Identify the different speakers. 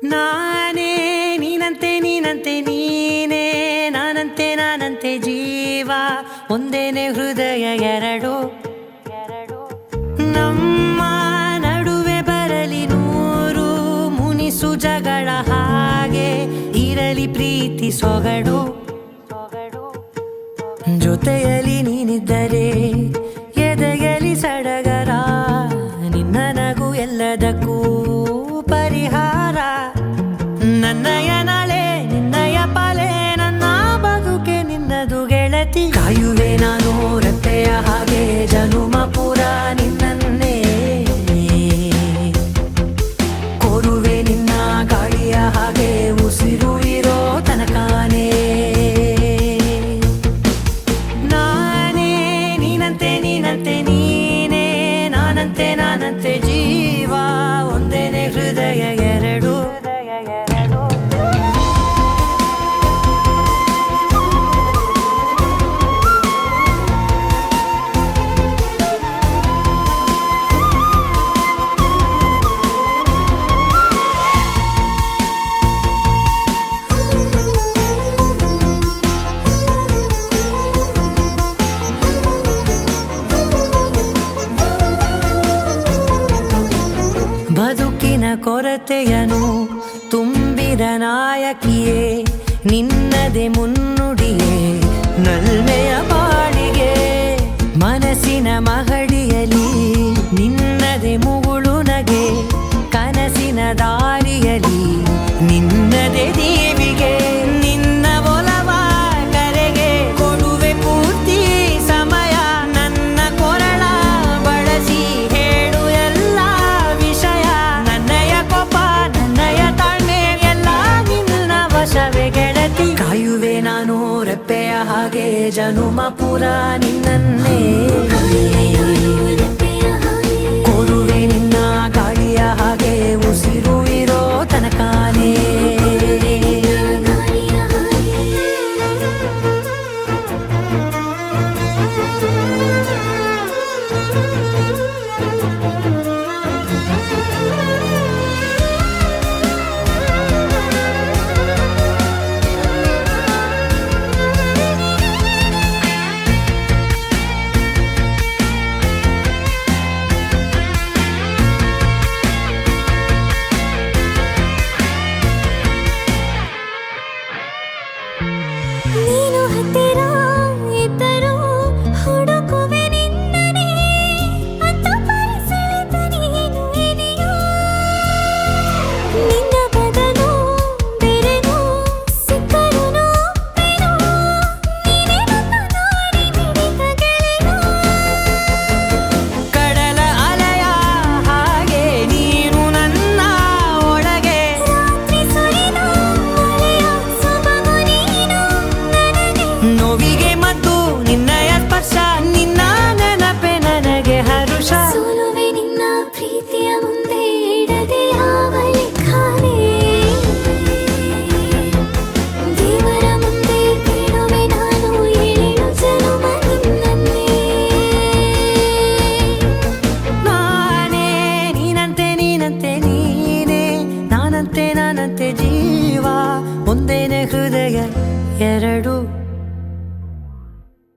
Speaker 1: ನಾನೇ ನೀನಂತೆ ನೀನಂತೆ ನೀನೇ ನಾನಂತೆ ನಾನಂತೆ ಜೀವ ಒಂದೇನೆ ಹೃದಯ ಎರಡು ನಮ್ಮ ನಡುವೆ ಬರಲಿ ನೂರು ಮುನಿಸು ಜಗಳ ಹಾಗೆ ಇರಲಿ ಪ್ರೀತಿ ಸೊಗಡು ಜೊತೆಯಲ್ಲಿ ನೀನಿದ್ದರೆ ಎದೆಯಲಿ ಸಡಗರ ನಿನ್ನ ನಗು ಎಲ್ಲದಕ್ಕೂ ಪರಿಹಾರ ನನ್ನಯ ನಾಳೆ ನಿನ್ನಯ ಪಾಲೆ ನನ್ನ ಬದುಕೆ ನಿನ್ನದು ಗೆಳತಿ ಕಾಯುವೆ ನಾನು ರೆಪ್ಪೆಯ ಹಾಗೆ ಜನುಮ ಪುರ ನಿನ್ನನ್ನೇ ಕೋರುವೆ ನಿನ್ನ ಗಾಳಿಯ ಹಾಗೆ ಉಸಿರು ಇರೋ ತನಕಾನೇ ನಾನೇ ನೀನಂತೆ ನೀನಂತೆ ನೀನೇ ನಾನಂತೆ ನಾನಂತೆ ಜೀವ ಒಂದೇನೆ ಹೃದಯ ಎರಡು ಬದುಕಿನ ಕೊರತೆಯನು ತುಂಬಿದ ನಾಯಕಿಯೇ ನಿನ್ನದೆ ಮುನ್ನುಡಿಯೇ ನಲ್ಮೆಯ ಬಾಳಿಗೆ ಮನಸ್ಸಿನ ಮಹಡಿಯಲಿ ನಿನ್ನದೆ ಮುಗುಳು ನಗೆ ಕನಸಿನ ದಾರಿಯಲಿ ನಿನ್ನದೆ ದೀವಿಗೆ ನಿನ್ನ ಒಲವ ಕರೆಗೆ ಕೊಡುವೆ ಪೂರ್ತಿ ಸಮಯ ನನ್ನ ಕೊರಳ ಬಳಸಿ ಹೇಳು ಎಲ್ಲ ವಿಷಯ ನನ್ನಯ ಕೋಪ ನನ್ನಯ ತಾಳ್ಮೆ ಎಲ್ಲ ನಿನ್ನ ವಶವೇ ಗೆಳತಿ ಕಾಯುವೆ ನಾನು ರೆಪ್ಪೆಯ ಹಾಗೆ ಜನುಮ ಪುರ ನಿನ್ನನ್ನೇ